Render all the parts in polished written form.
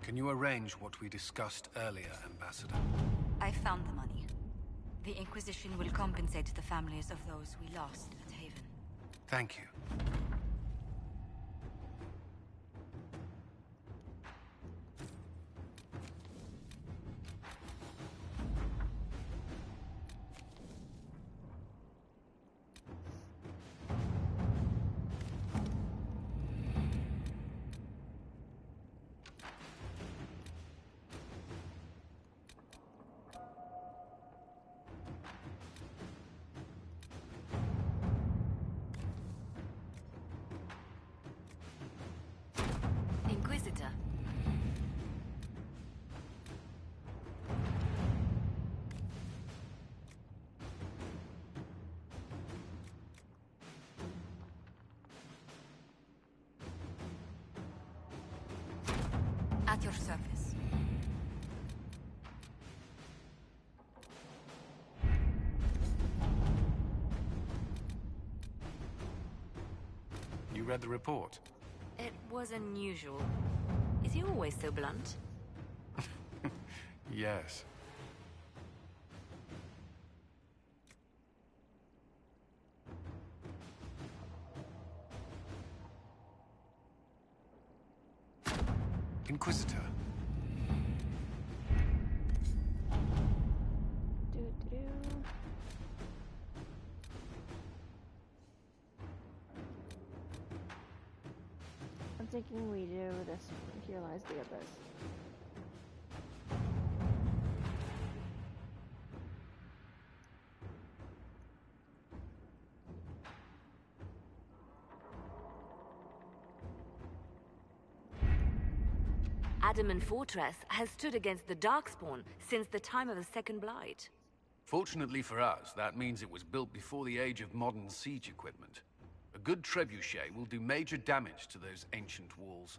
Can you arrange what we discussed earlier, Ambassador? I found the money. The Inquisition will compensate the families of those we lost at Haven. Thank you. Inquisitor. At your service. You read the report? It was unusual. Is he always so blunt? Yes. Inquisitor. I'm thinking we do this one. Here lies the abyss. Adamant Fortress has stood against the Darkspawn since the time of the Second Blight. Fortunately for us, that means it was built before the age of modern siege equipment. A good trebuchet will do major damage to those ancient walls.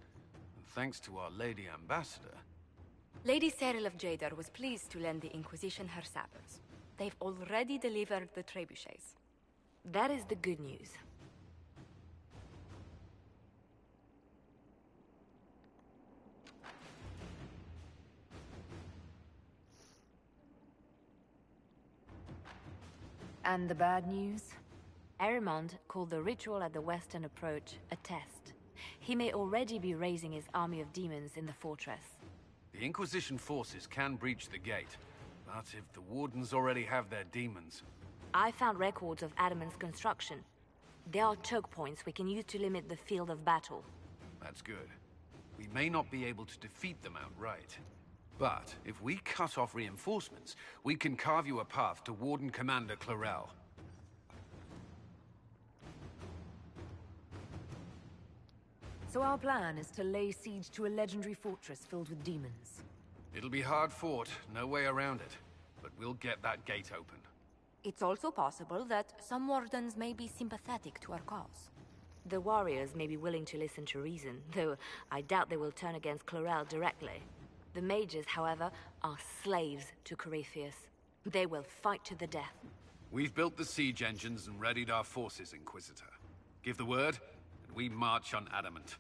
And thanks to our Lady Ambassador... Lady Cyril of Jadar was pleased to lend the Inquisition her sabers. They've already delivered the trebuchets. That is the good news. And the bad news? Erimond called the ritual at the western approach a test. He may already be raising his army of demons in the fortress. The Inquisition forces can breach the gate, but if the Wardens already have their demons... I found records of Adamant's construction. There are choke points we can use to limit the field of battle. That's good. We may not be able to defeat them outright. But if we cut off reinforcements, we can carve you a path to Warden Commander Clarel. So our plan is to lay siege to a legendary fortress filled with demons. It'll be hard fought, no way around it. But we'll get that gate open. It's also possible that some Wardens may be sympathetic to our cause. The warriors may be willing to listen to reason, though I doubt they will turn against Clarel directly. The mages, however, are slaves to Corypheus. They will fight to the death. We've built the siege engines and readied our forces, Inquisitor. Give the word, and we march on Adamant.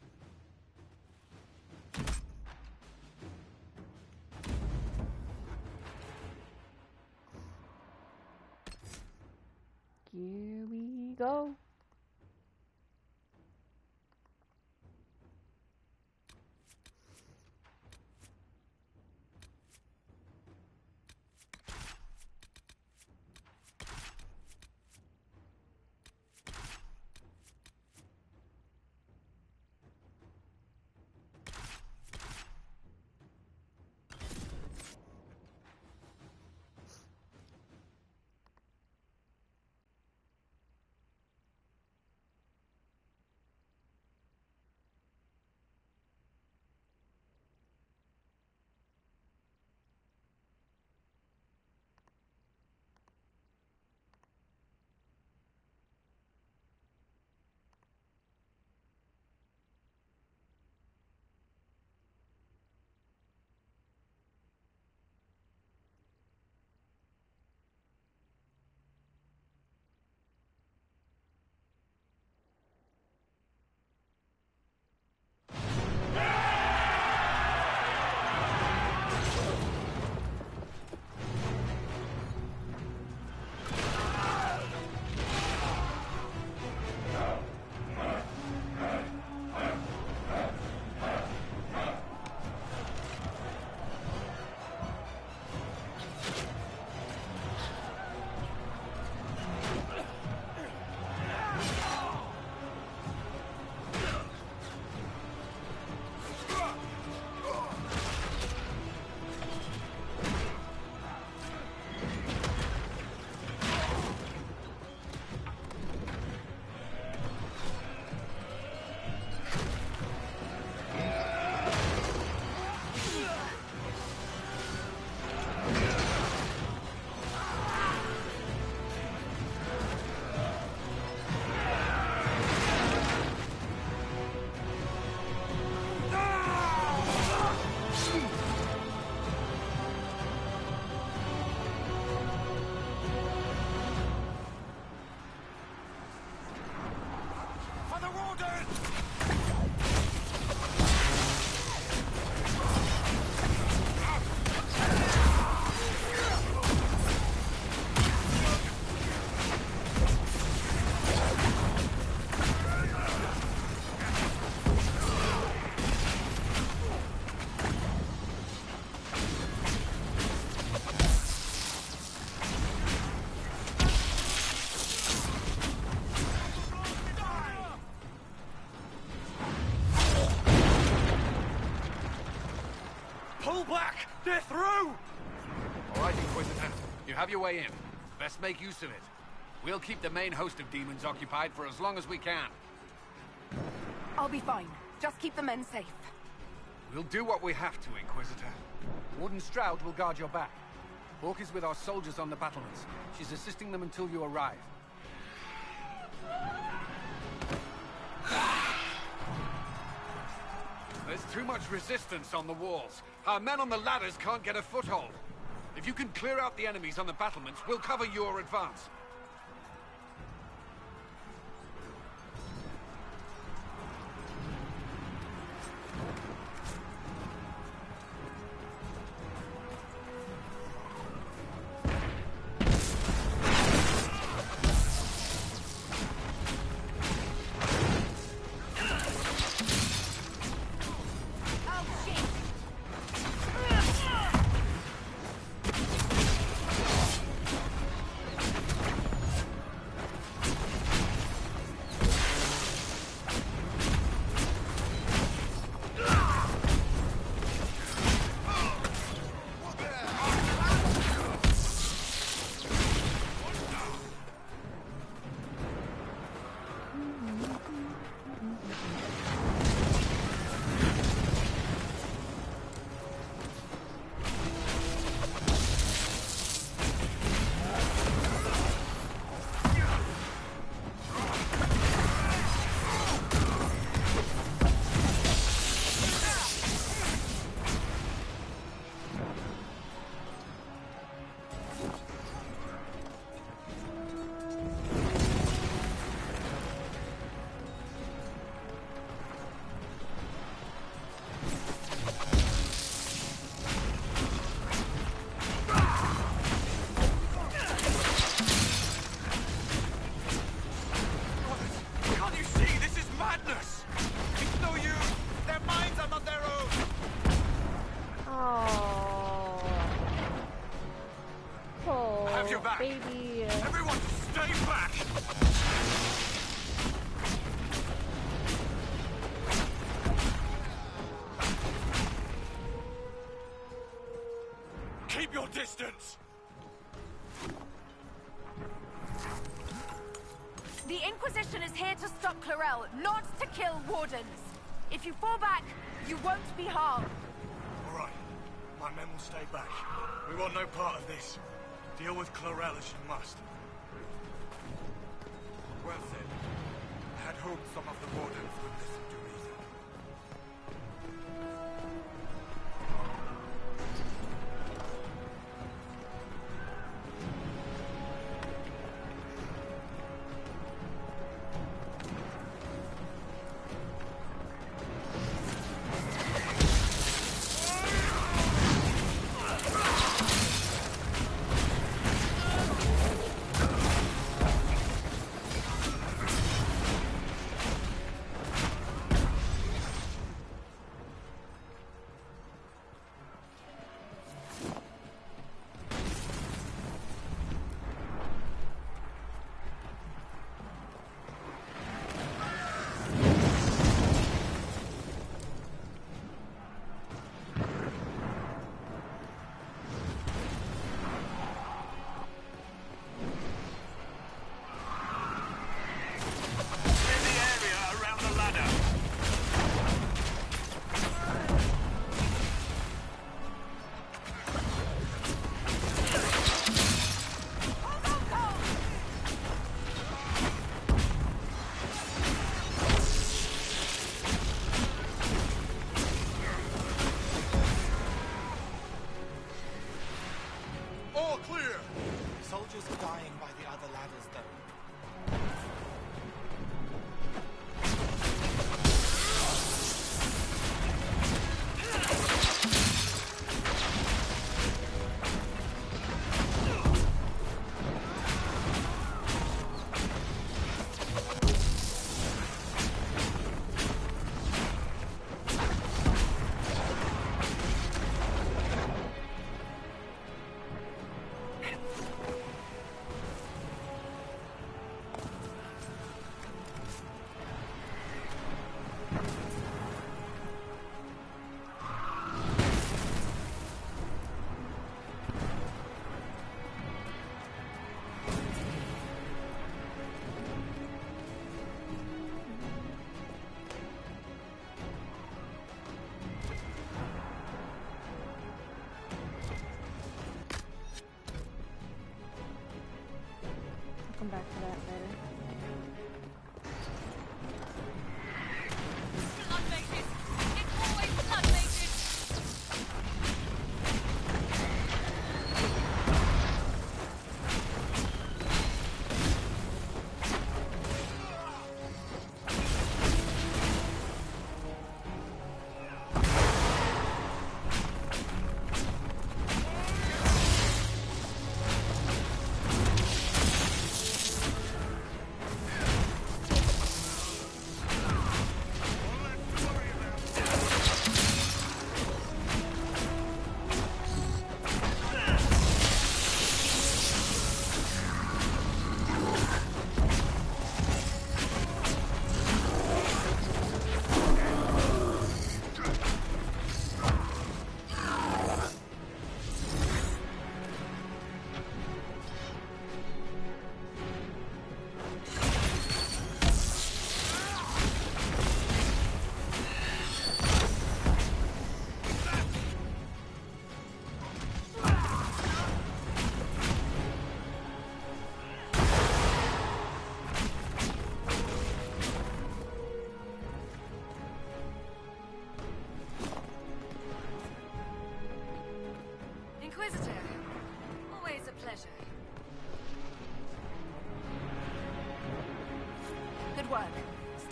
Here we go. Pull back! They're through! All right, Inquisitor. You have your way in. Best make use of it. We'll keep the main host of demons occupied for as long as we can. I'll be fine. Just keep the men safe. We'll do what we have to, Inquisitor. Warden Stroud will guard your back. Hawk is with our soldiers on the battlements. She's assisting them until you arrive. There's too much resistance on the walls. Our men on the ladders can't get a foothold. If you can clear out the enemies on the battlements, we'll cover your advance. Baby. Everyone, stay back! Keep your distance! The Inquisition is here to stop Clarel, not to kill Wardens. If you fall back, you won't be harmed. All right. My men will stay back. We want no part of this. Deal with Clarel as you must. Well said. I had hoped some of the Wardens would listen to reason.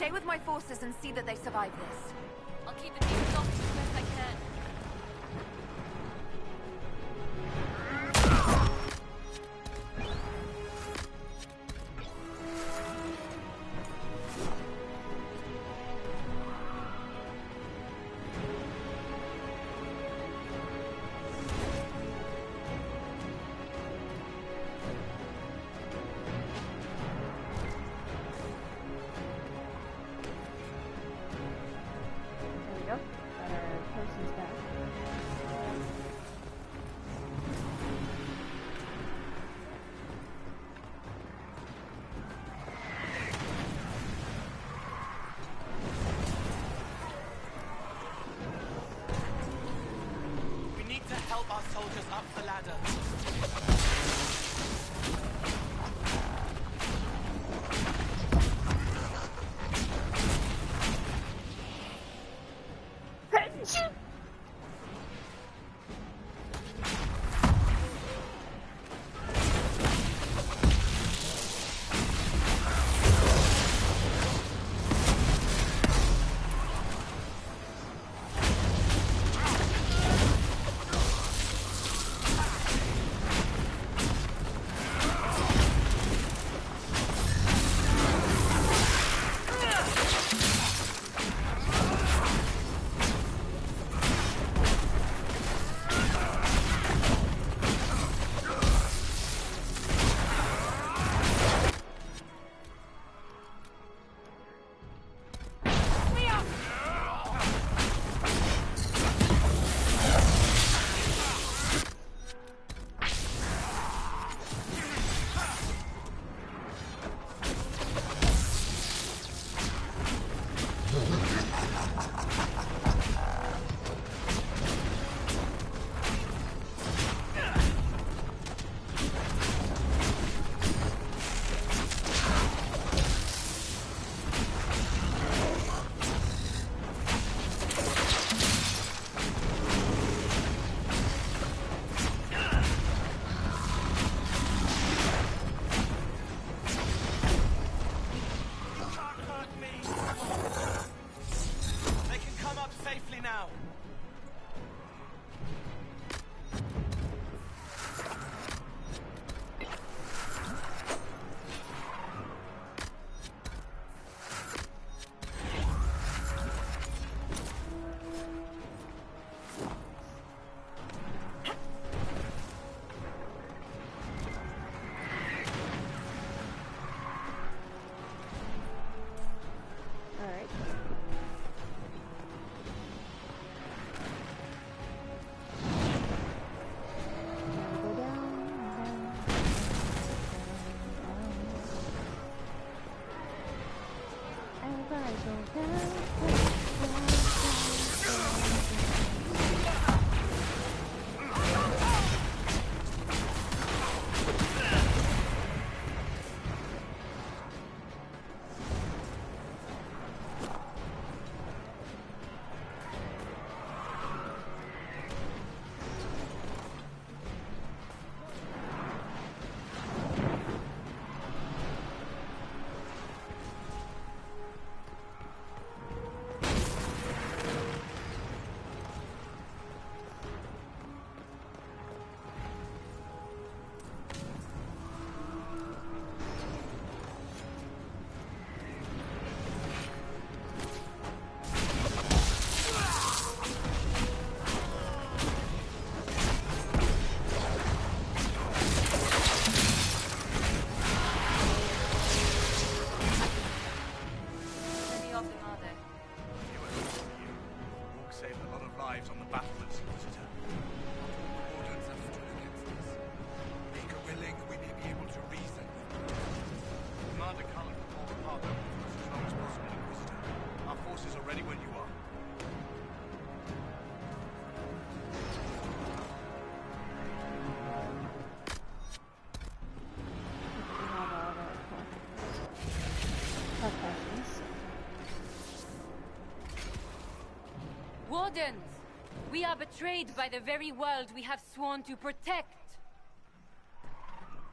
stay with my forces and see that they survive this. I'll keep the demons off as best I can. Help our soldiers up the ladder. Wardens! We are betrayed by the very world we have sworn to protect!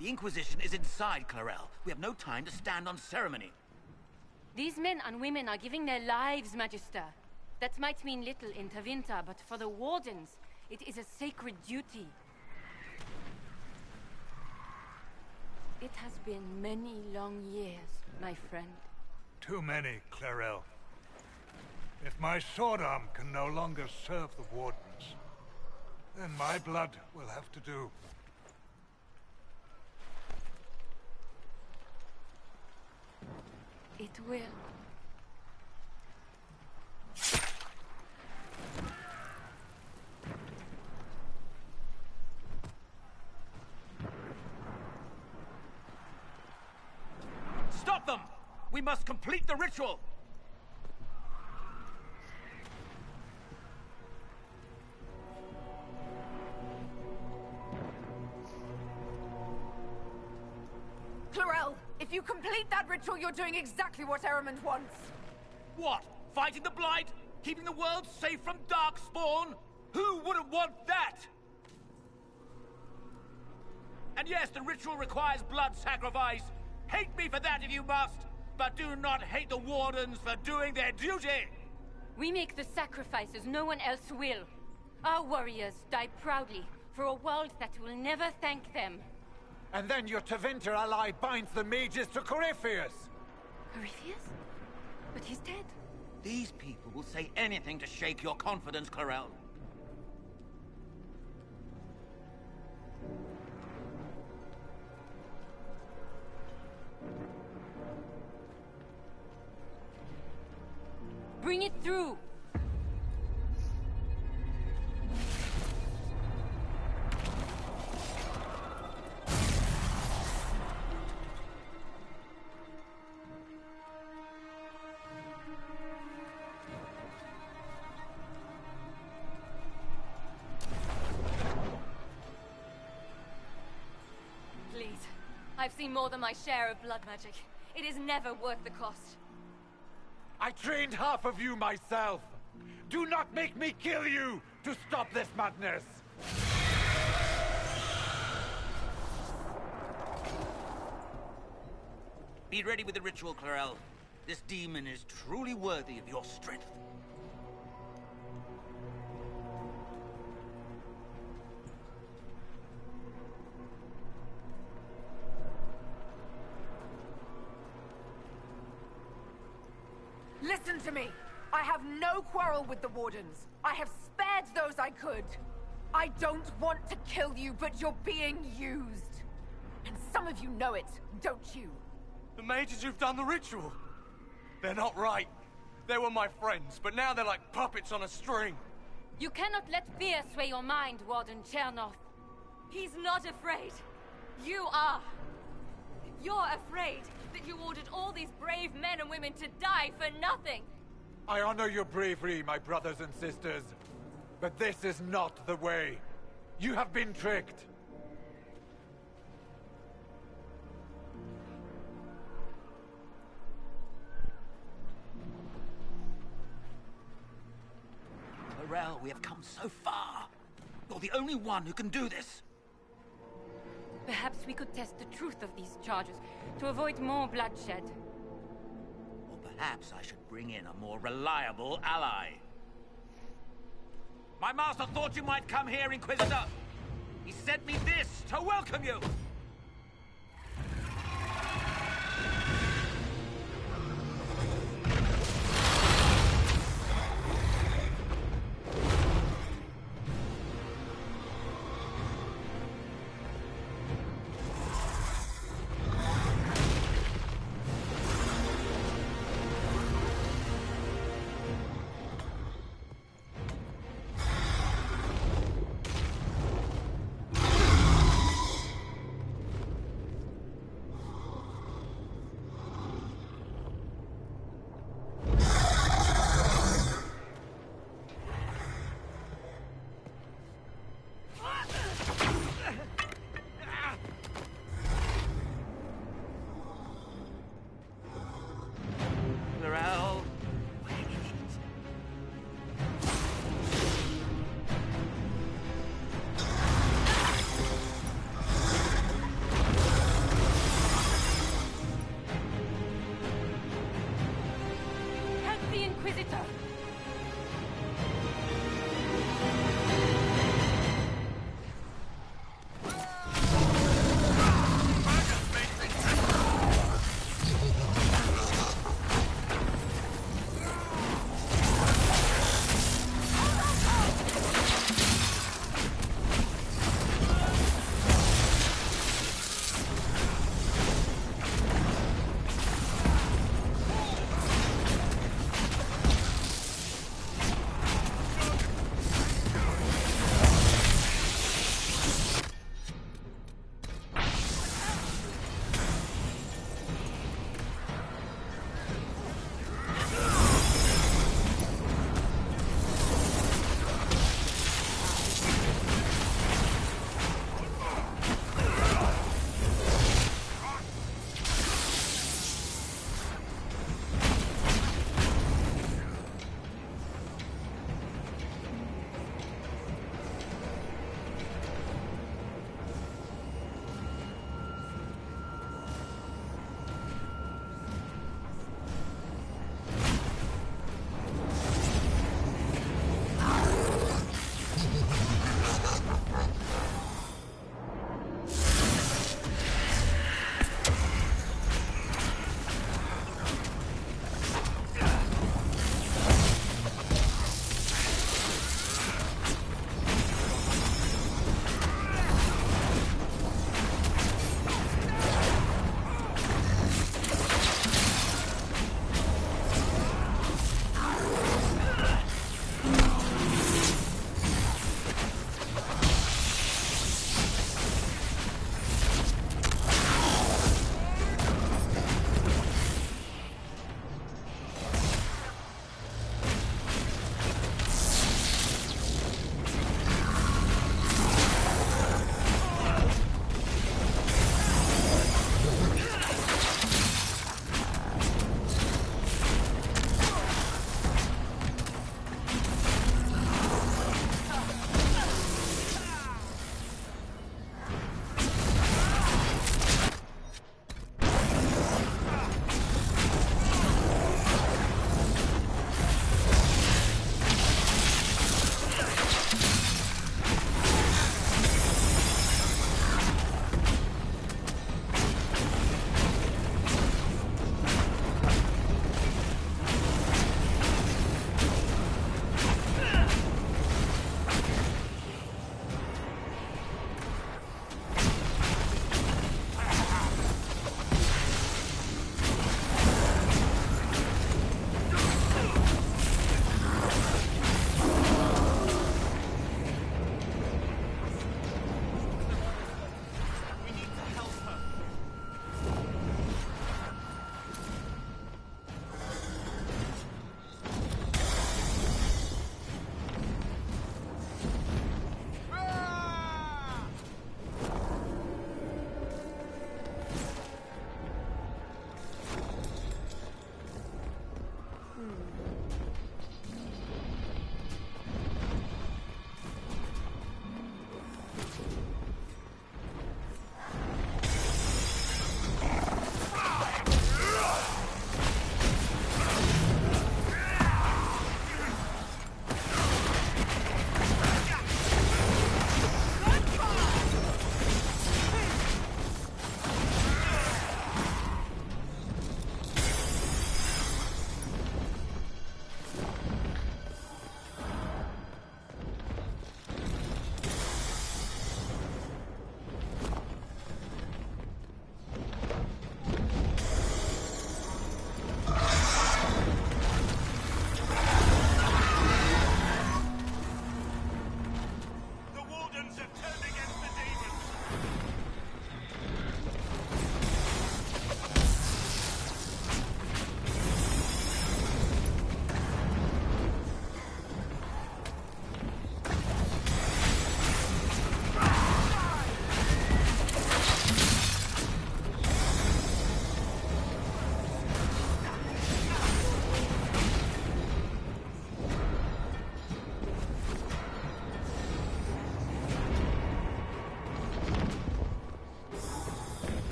The Inquisition is inside, Clarel. We have no time to stand on ceremony. These men and women are giving their lives, Magister. That might mean little in Tevinter, but for the Wardens, it is a sacred duty. It has been many long years, my friend. Too many, Clarel. If my sword arm can no longer serve the Wardens, then my blood will have to do. It will. Stop them! We must complete the ritual! Clarel, if you complete that ritual, you're doing exactly what Ehrman wants. What? Fighting the Blight? Keeping the world safe from Darkspawn? Who wouldn't want that? And yes, the ritual requires blood sacrifice. Hate me for that if you must, but do not hate the Wardens for doing their duty! We make the sacrifices no one else will. Our warriors die proudly for a world that will never thank them. And then your Tevinter ally binds the mages to Corypheus! Corypheus? But he's dead. These people will say anything to shake your confidence, Clarel. Bring it through! Please. I've seen more than my share of blood magic. It is never worth the cost. I trained half of you myself! Do not make me kill you to stop this madness! Be ready with the ritual, Clarel. This demon is truly worthy of your strength. Listen to me! I have no quarrel with the Wardens. I have spared those I could. I don't want to kill you, but you're being used. And some of you know it, don't you? The mages who've done the ritual. They're not right. They were my friends, but now they're like puppets on a string. You cannot let fear sway your mind, Warden Chernov. He's not afraid. You are. You're afraid that you ordered all these brave men and women to die for nothing. I honor your bravery, my brothers and sisters. But this is not the way. You have been tricked. Clarel, we have come so far. You're the only one who can do this. Perhaps we could test the truth of these charges to avoid more bloodshed. Or perhaps I should bring in a more reliable ally. My master thought you might come here, Inquisitor. He sent me this to welcome you.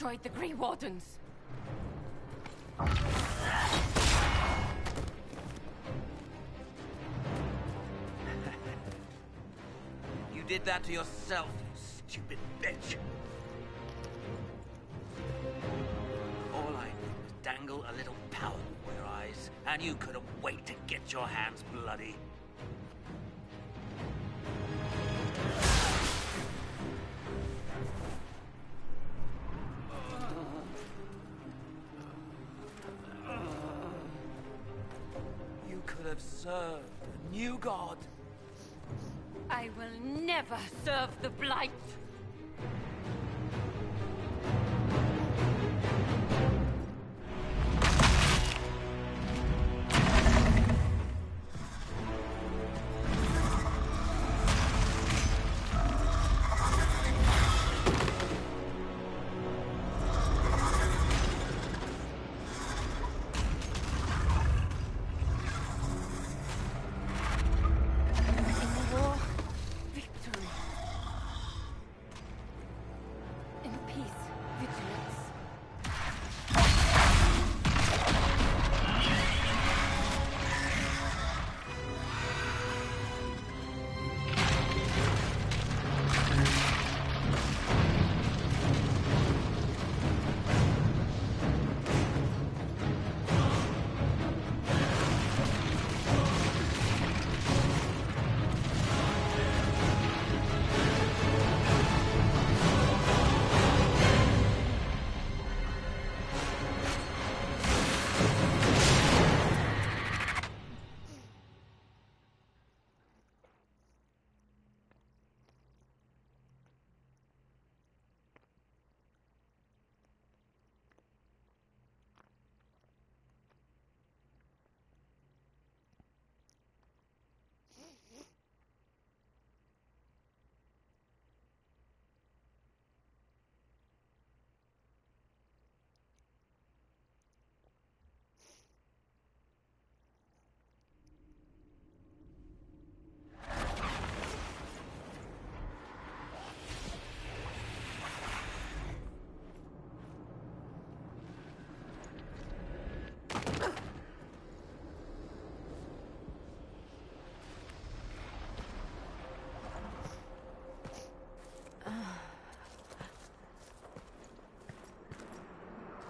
destroyed the Grey Wardens. You did that to yourself, you stupid bitch. All I did was dangle a little power before your eyes, and you couldn't wait to get your hands bloody. You could have served a new god. I will never serve the Blight!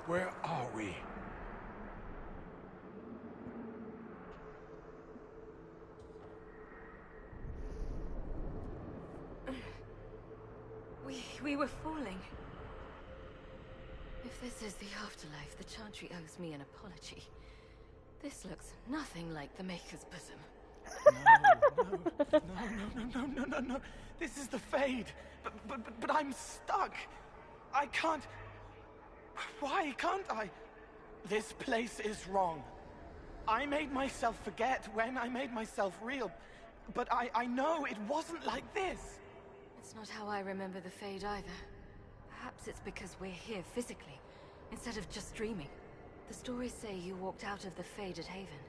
Where are we? We were falling. If this is the afterlife, the Chantry owes me an apology. This looks nothing like the Maker's bosom. No. This is the Fade. But I'm stuck. I can't... Why can't I? This place is wrong. I made myself forget when I made myself real. But I know it wasn't like this. It's not how I remember the Fade either. Perhaps it's because we're here physically, instead of just dreaming. The stories say you walked out of the Fade at Haven.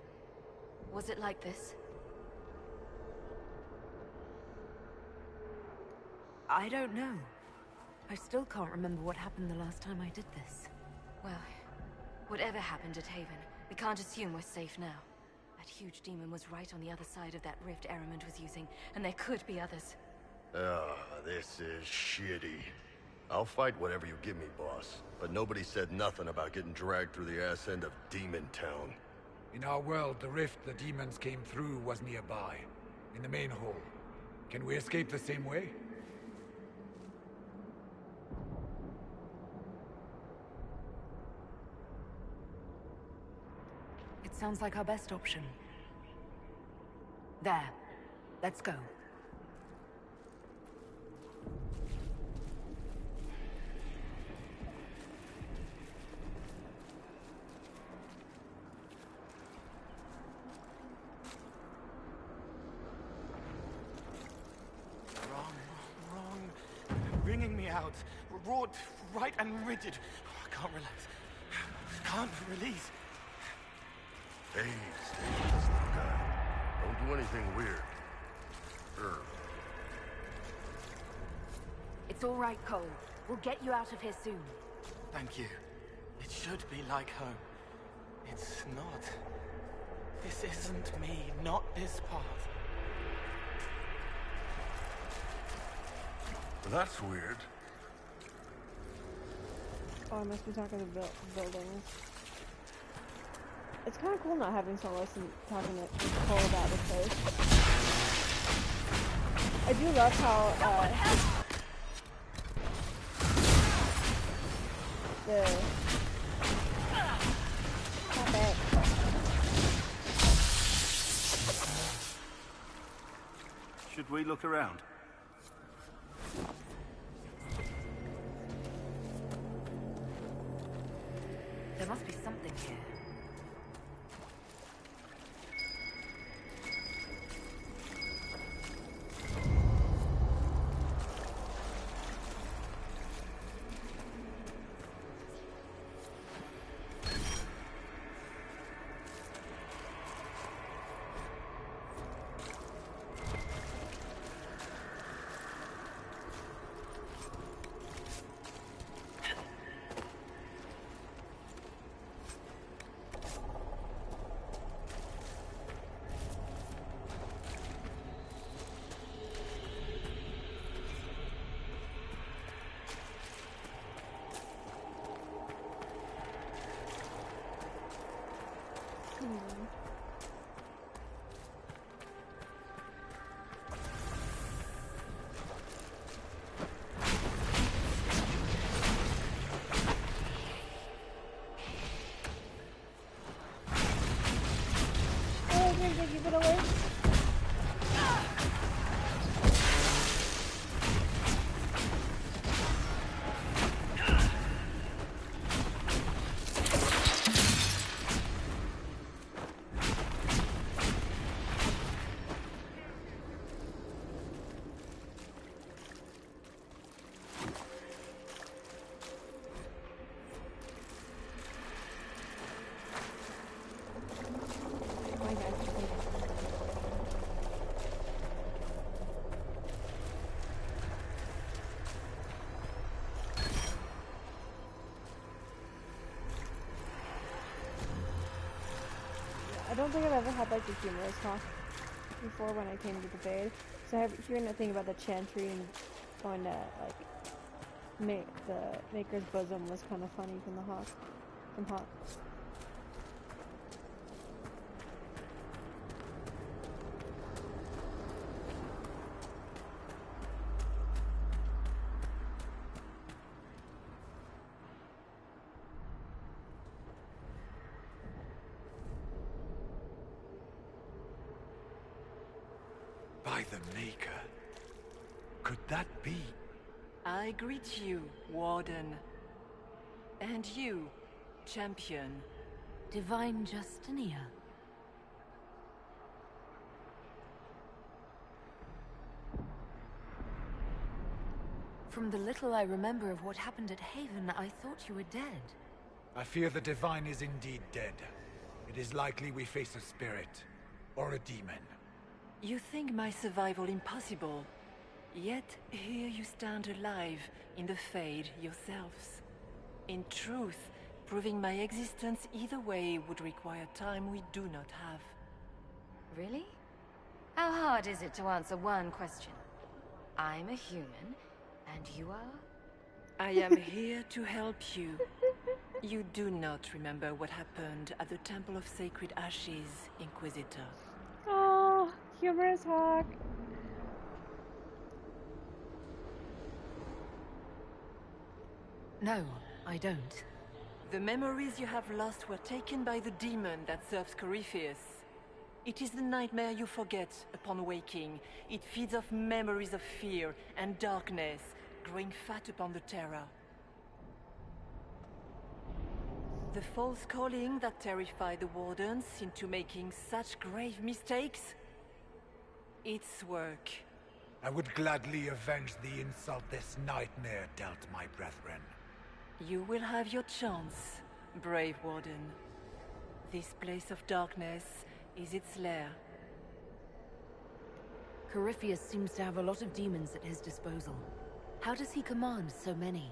Was it like this? I don't know. I still can't remember what happened the last time I did this. Well, whatever happened at Haven, we can't assume we're safe now. That huge demon was right on the other side of that rift Erimond was using, and there could be others. This is shitty. I'll fight whatever you give me, boss. But nobody said nothing about getting dragged through the ass end of Demon Town. In our world, the rift the demons came through was nearby, in the main hall. Can we escape the same way? It sounds like our best option. There. Let's go. Wrong. Wringing me out. Raw, right and rigid. I can't relax. Can't release. Hey, stay just like that. Don't do anything weird. It's all right, Cole. We'll get you out of here soon. Thank you. It should be like home. It's not. This isn't me, not this path. That's weird. Oh, I must be talking to buildings. It's kind of cool not having someone listen talking to Cole about the place. I do love how not bad. Should we look around? There must be something here. Give it away. I don't think I've ever had like the humorous talk before when I came to the Fade. So hearing the thing about the chantry and going to like make the Maker's bosom was kind of funny from the Hawk. From Hawk. By the Maker. Could that be? I greet you, Warden. And you, Champion. Divine Justinia. From the little I remember of what happened at Haven, I thought you were dead. I fear the Divine is indeed dead. It is likely we face a spirit. Or a demon. You think my survival impossible. Yet here you stand alive in the Fade yourselves. In truth, proving my existence either way would require time we do not have. Really? How hard is it to answer one question? I'm a human, and you are? I am here to help you. You do not remember what happened at the Temple of Sacred Ashes, Inquisitor. Oh, humorous Hawk. No, I don't. The memories you have lost were taken by the demon that serves Corypheus. It is the nightmare you forget upon waking. It feeds off memories of fear and darkness, growing fat upon the terror. The false calling that terrified the Wardens into making such grave mistakes? Its work. I would gladly avenge the insult this nightmare dealt my brethren. You will have your chance, brave Warden. This place of darkness is its lair. Corypheus seems to have a lot of demons at his disposal. How does he command so many?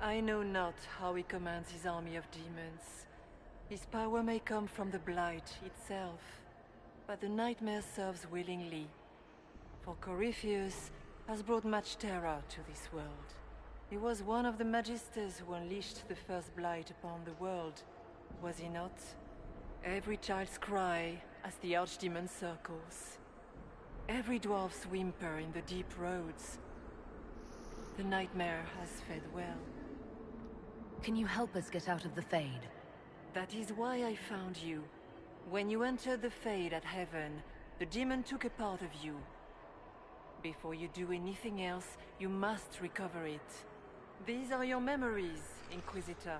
I know not how he commands his army of demons. His power may come from the Blight itself, but the Nightmare serves willingly. For Corypheus has brought much terror to this world. He was one of the Magisters who unleashed the first Blight upon the world, was he not? Every child's cry as the Archdemon circles. Every dwarf's whimper in the deep roads. The Nightmare has fed well. Can you help us get out of the Fade? That is why I found you. When you entered the Fade at Heaven, the demon took a part of you. Before you do anything else, you must recover it. These are your memories, Inquisitor.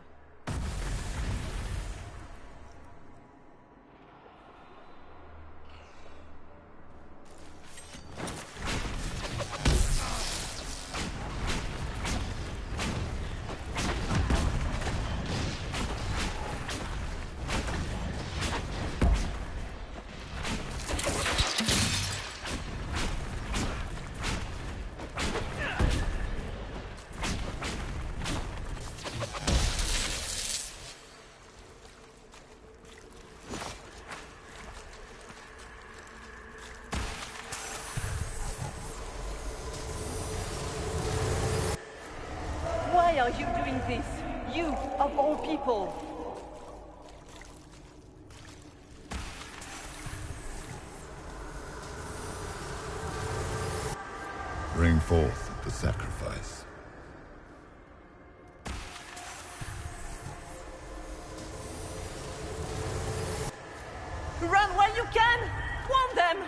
Why are you doing this? You, of all people! Bring forth the sacrifice. Run while you can! Warn them!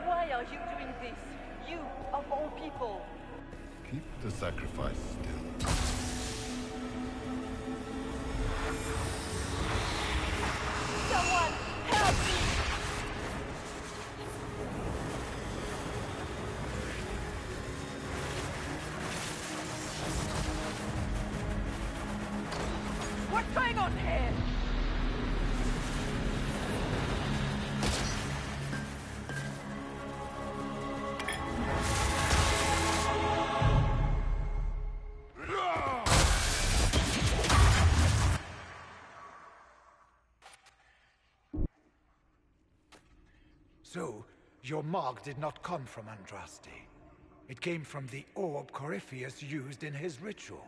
Why are you doing this? You, of all people! Keep the sacrifice still. Someone, help me! What's going on here? So, your mark did not come from Andraste. It came from the orb Corypheus used in his ritual.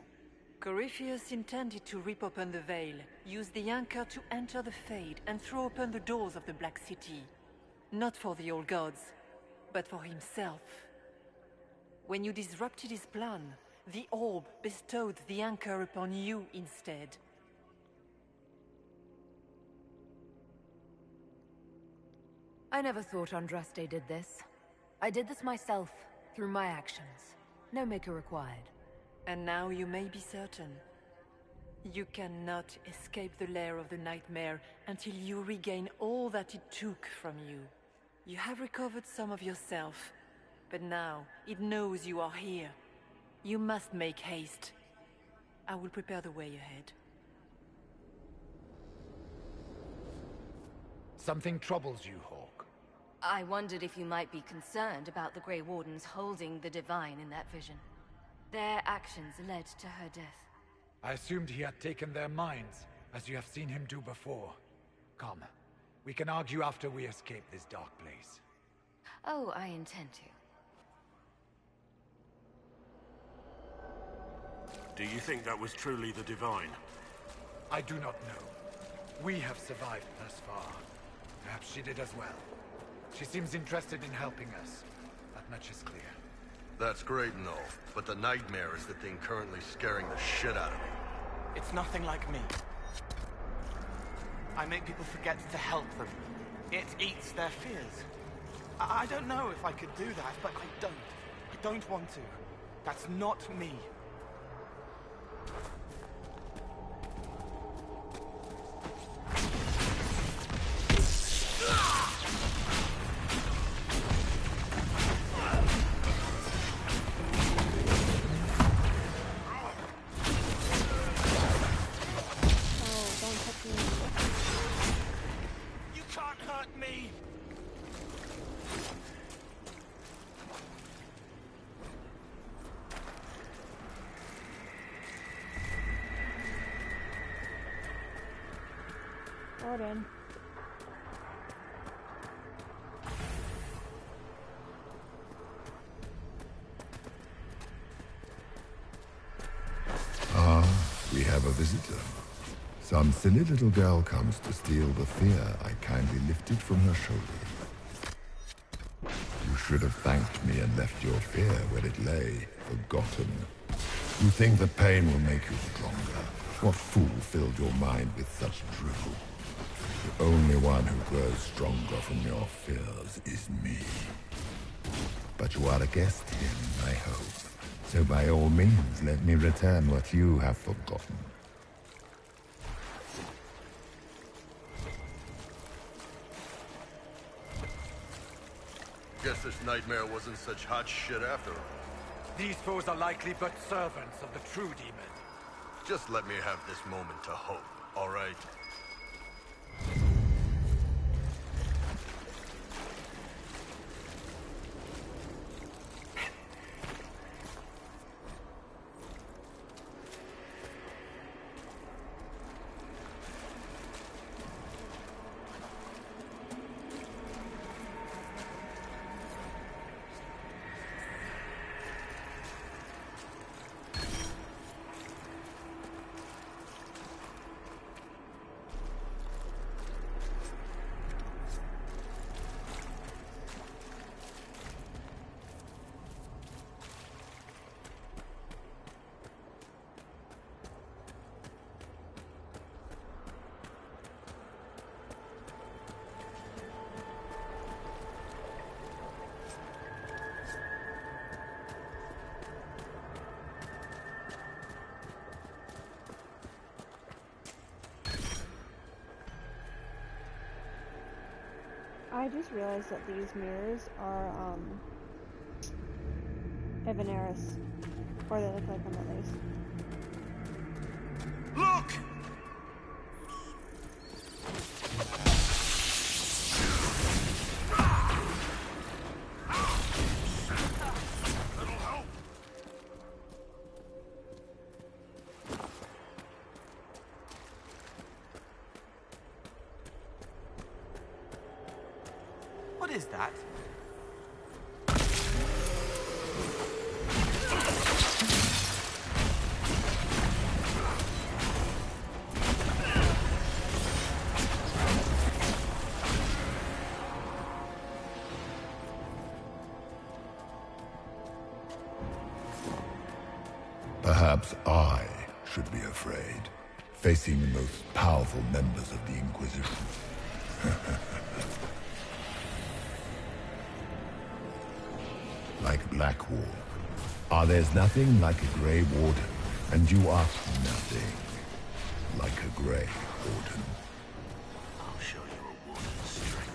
Corypheus intended to rip open the veil, use the anchor to enter the Fade, and throw open the doors of the Black City. Not for the old gods, but for himself. When you disrupted his plan, the orb bestowed the anchor upon you instead. I never thought Andraste did this. I did this myself, through my actions. No maker required. And now you may be certain. You cannot escape the lair of the Nightmare until you regain all that it took from you. You have recovered some of yourself, but now it knows you are here. You must make haste. I will prepare the way ahead. Something troubles you, Hawk. I wondered if you might be concerned about the Grey Wardens holding the Divine in that vision. Their actions led to her death. I assumed he had taken their minds, as you have seen him do before. Come, we can argue after we escape this dark place. Oh, I intend to. Do you think that was truly the Divine? I do not know. We have survived thus far. Perhaps she did as well. She seems interested in helping us. That much is clear. That's great and all, but the Nightmare is the thing currently scaring the shit out of me. It's nothing like me. I make people forget to help them. It eats their fears. I don't know if I could do that, but I don't. I don't want to. That's not me. Warden. Ah, we have a visitor. Some silly little girl comes to steal the fear I kindly lifted from her shoulders. You should have thanked me and left your fear where it lay, forgotten. You think the pain will make you stronger? What fool filled your mind with such drivel? The only one who grows stronger from your fears is me. But you are a guest here, I hope. So by all means, let me return what you have forgotten. Guess this nightmare wasn't such hot shit after all. These foes are likely but servants of the true demon. Just let me have this moment to hope, all right? I just realized that these mirrors are, Evaneris. Or they look like them at least. Look! What is that? Perhaps I should be afraid, facing the most powerful members of the Inquisition. Like Blackwall. There's nothing like a Grey Warden, and you are nothing like a Grey Warden. I'll show you a warden's strength.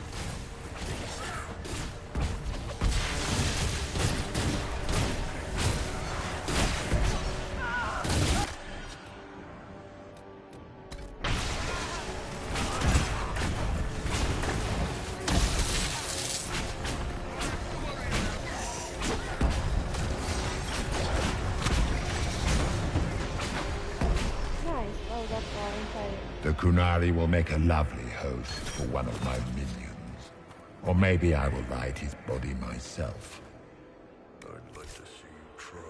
The Kunari will make a lovely host for one of my minions. Or maybe I will ride his body myself. I'd like to see you try.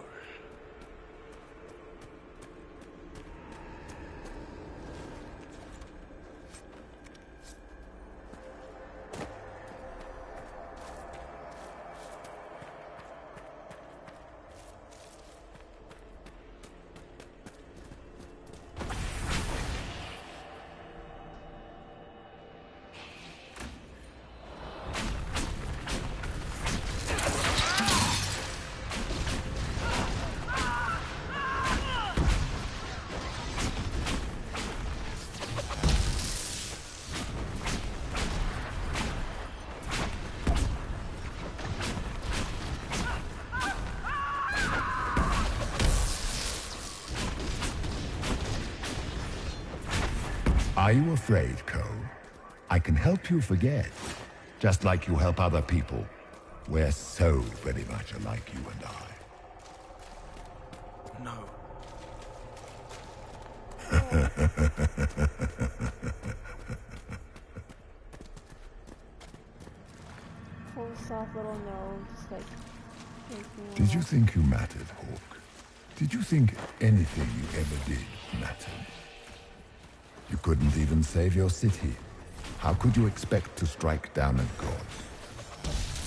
Are you afraid, Cole? I can help you forget, just like you help other people. We're so very much alike, you and I. No. soft little no, just like makes me Did you wanna... think you mattered, Hawk? Did you think anything you ever did mattered? You couldn't even save your city. How could you expect to strike down a god?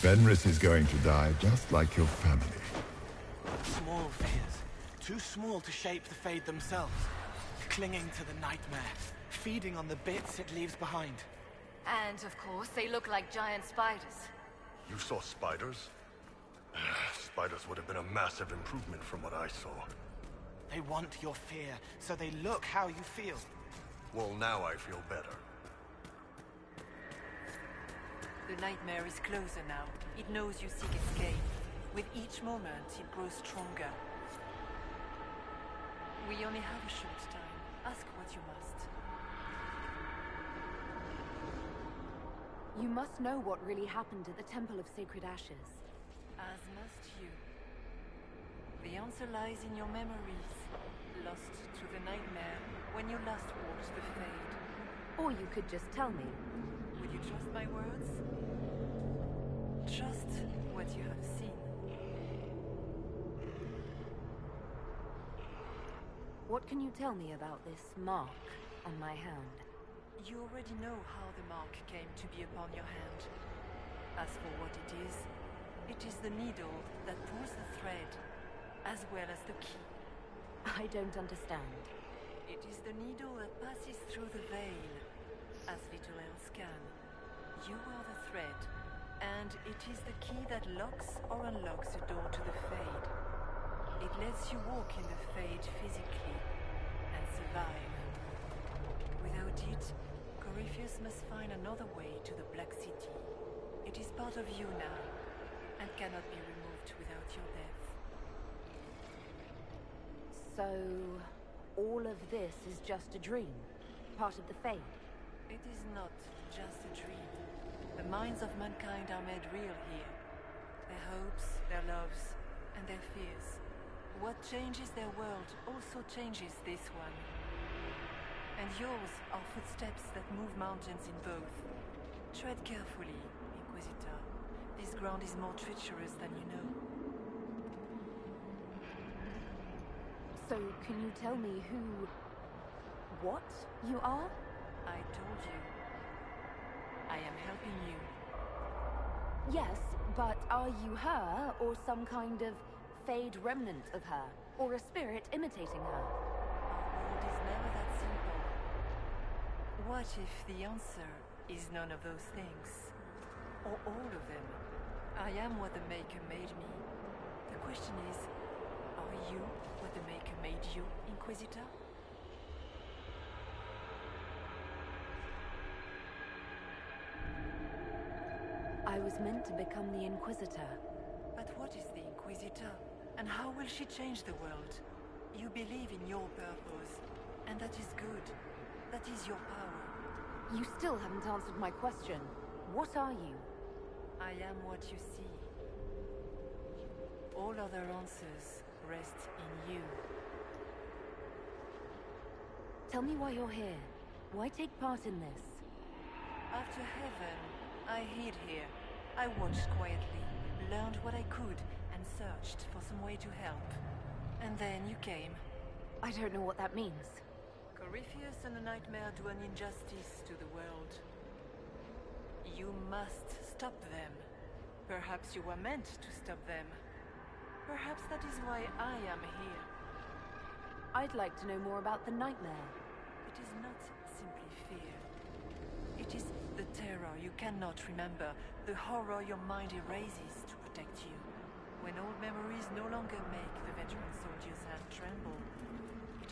Fenris is going to die just like your family. Small fears. Too small to shape the Fade themselves. Clinging to the nightmare. Feeding on the bits it leaves behind. And, of course, they look like giant spiders. You saw spiders? Spiders would have been a massive improvement from what I saw. They want your fear, so they look how you feel. Well, now I feel better. The nightmare is closer now. It knows you seek escape. With each moment, it grows stronger. We only have a short time. Ask what you must. You must know what really happened at the Temple of Sacred Ashes. As must you. The answer lies in your memories. Lost to the nightmare when you last walked the Fade. Or you could just tell me. Would you trust my words? Trust what you have seen. What can you tell me about this mark on my hand? You already know how the mark came to be upon your hand. As for what it is the needle that pulls the thread, as well as the key. I don't understand. It is the needle that passes through the veil, as little else can. You are the thread, and it is the key that locks or unlocks the door to the Fade. It lets you walk in the Fade physically, and survive. Without it, Corypheus must find another way to the Black City. It is part of you now, and cannot be removed without your death. So, all of this is just a dream? Part of the Fade? It is not just a dream. The minds of mankind are made real here. Their hopes, their loves, and their fears. What changes their world also changes this one. And yours are footsteps that move mountains in both. Tread carefully, Inquisitor. This ground is more treacherous than you know. So, can you tell me what you are? I told you. I am helping you. Yes, but are you her, or some kind of Fade remnant of her? Or a spirit imitating her? Our world is never that simple. What if the answer is none of those things? Or all of them? I am what the Maker made me. The question is, are you what the Maker made you, Inquisitor? I was meant to become the Inquisitor. But what is the Inquisitor? And how will she change the world? You believe in your purpose, and that is good. That is your power. You still haven't answered my question. What are you? I am what you see. All other answers rest in you. Tell me why you're here. Why take part in this? After heaven, I hid here. I watched quietly, learned what I could, and searched for some way to help. And then you came. I don't know what that means. Corypheus and the Nightmare do an injustice to the world. You must stop them. Perhaps you were meant to stop them. Perhaps that is why I am here. I'd like to know more about the Nightmare. It is not simply fear. It is the terror you cannot remember, the horror your mind erases to protect you. When old memories no longer make the veteran soldier's hand tremble,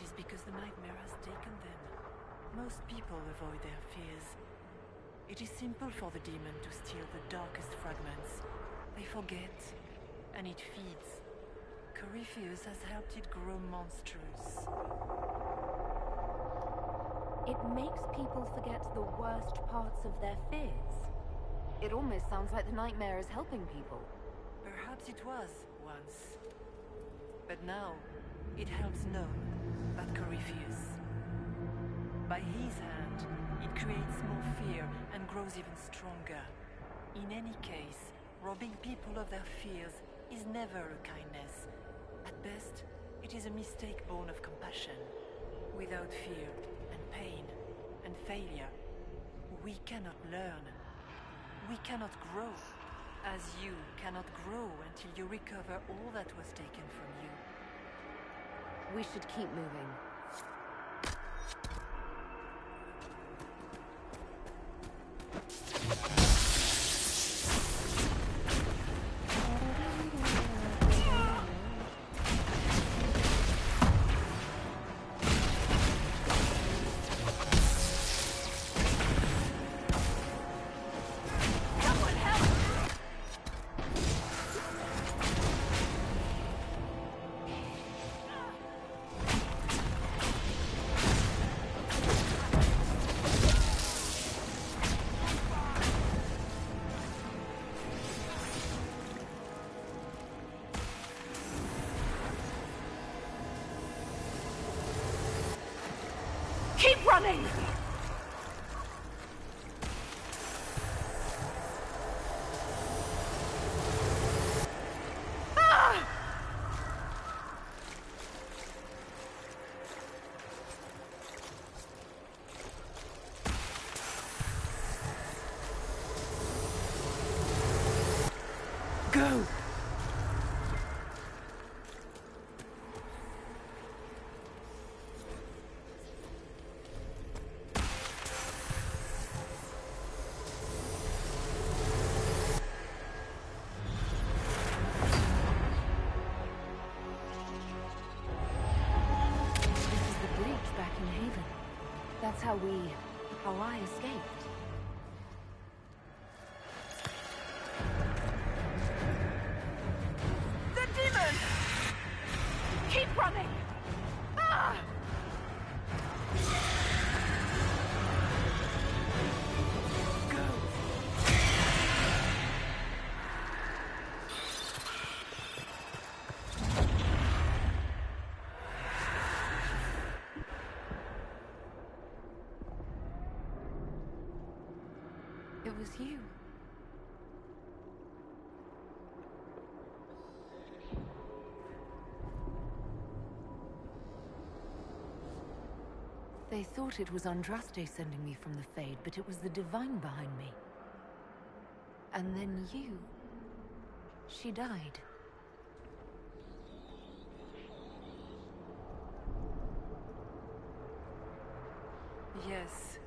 it is because the Nightmare has taken them. Most people avoid their fears. It is simple for the demon to steal the darkest fragments. They forget, and it feeds. Corypheus has helped it grow monstrous. It makes people forget the worst parts of their fears. It almost sounds like the Nightmare is helping people. Perhaps it was once. But now, it helps none but Corypheus. By his hand, it creates more fear and grows even stronger. In any case, Robbing people of their fears is never a kindness. At best, it is a mistake born of compassion. Without fear and pain and failure, we cannot learn. We cannot grow. As you cannot grow until you recover all that was taken from you. We should keep moving. Keep running! Go! That's how I escaped. The demon! Keep running! Ah! It was you. They thought it was Andraste sending me from the Fade, but it was the Divine behind me. And then you... She died. Yes.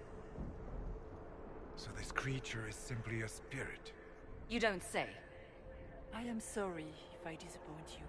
So this creature is simply a spirit? You don't say. I am sorry if I disappoint you.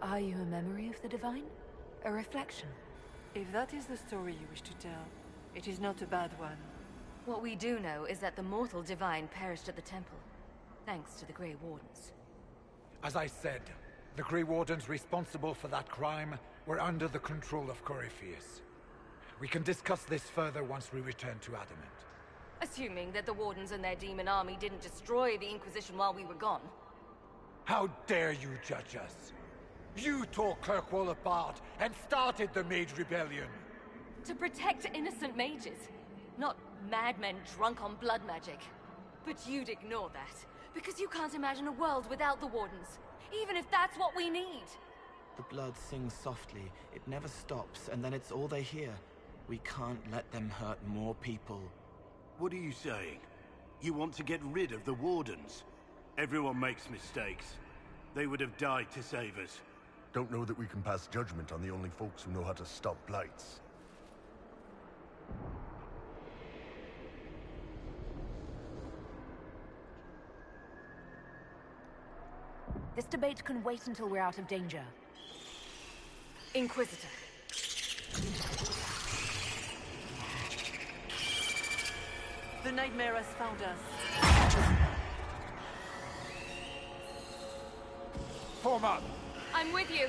Are you a memory of the Divine? A reflection? If that is the story you wish to tell, it is not a bad one. What we do know is that the mortal Divine perished at the temple, thanks to the Grey Wardens. As I said, the Grey Wardens responsible for that crime were under the control of Corypheus. We can discuss this further once we return to Adamant. Assuming that the Wardens and their demon army didn't destroy the Inquisition while we were gone. How dare you judge us? You tore Kirkwall apart and started the Mage Rebellion! To protect innocent mages, not madmen drunk on blood magic. But you'd ignore that, because you can't imagine a world without the Wardens, even if that's what we need. The blood sings softly, it never stops, and then it's all they hear. We can't let them hurt more people. What are you saying? You want to get rid of the Wardens? Everyone makes mistakes. They would have died to save us. Don't know that we can pass judgment on the only folks who know how to stop blights. This debate can wait until we're out of danger. Inquisitor. The nightmare has found us. form up! I'm with you.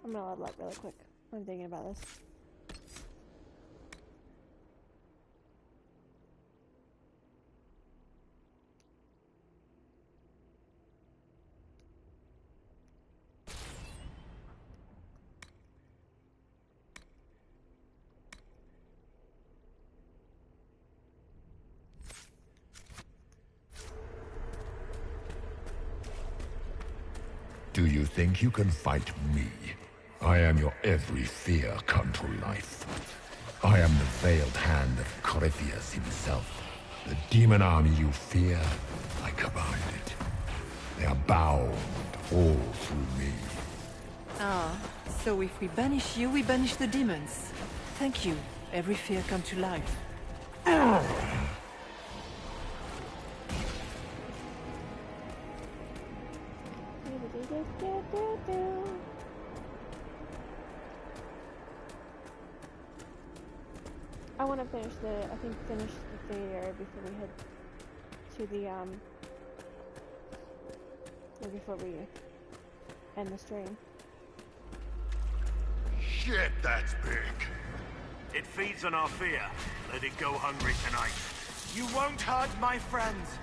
I'm gonna level up really quick. I'm thinking about this. Do you think you can fight me? I am your every fear come to life. I am the veiled hand of Corypheus himself. The demon army you fear, I command it. They are bound all through me. Ah, so if we banish you, we banish the demons. Thank you. Every fear come to life. I want to finish finish the fade area before we head to the, or before we end the stream. Shit, that's big. It feeds on our fear. Let it go hungry tonight. You won't hurt my friends.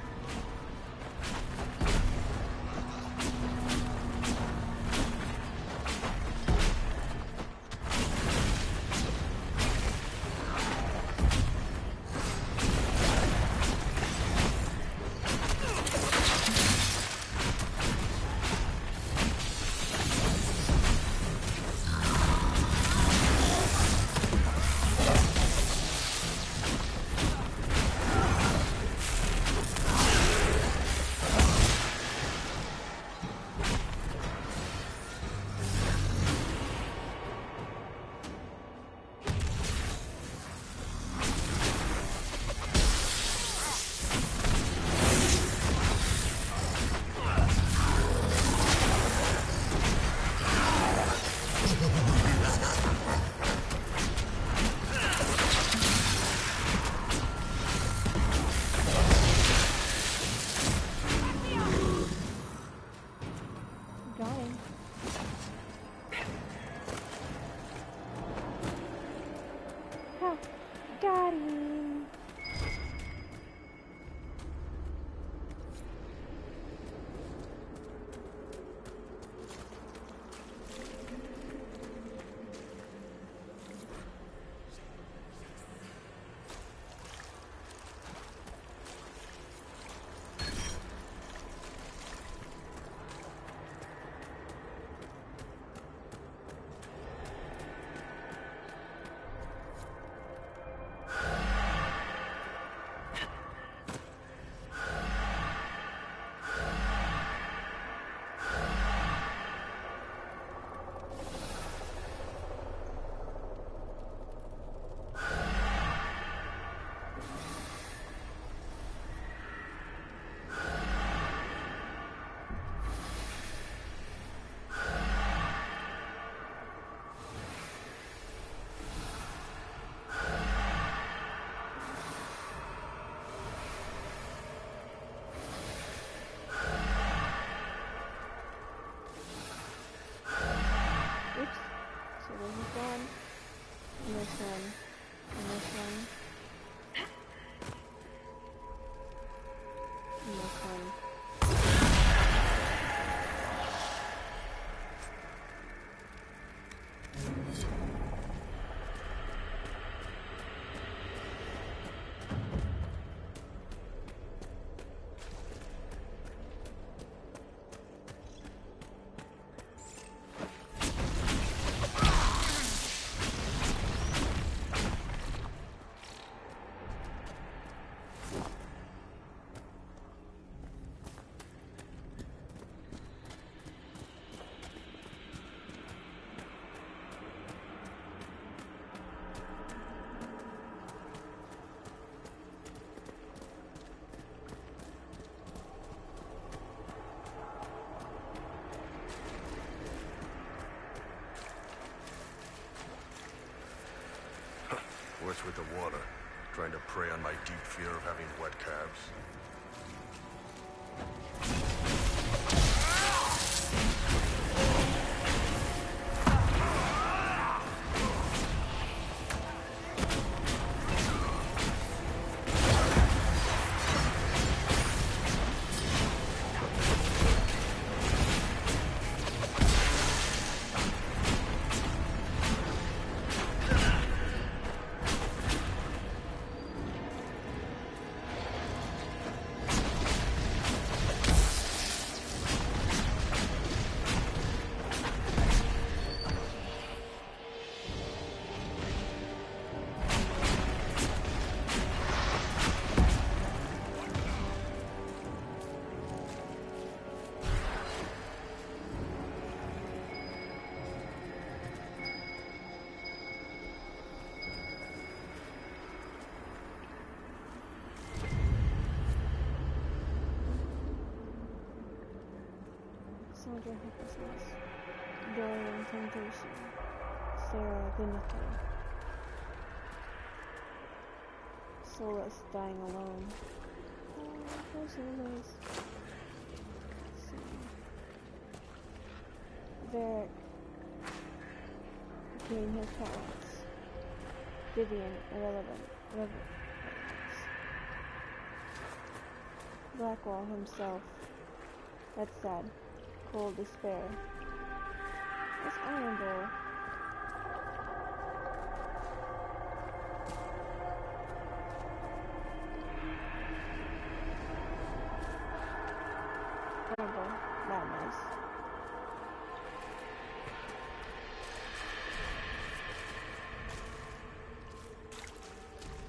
mess with the water, trying to prey on my deep fear of having wet calves. Soldier helplessness, Dorian temptation, Sarah dignity, Solus dying alone. Oh, Solus. Let's see. Varric between his parents. Vivian irrelevant. Blackwall himself. That's sad. Cold despair. What's Iron Bull? Iron Bull. Madness.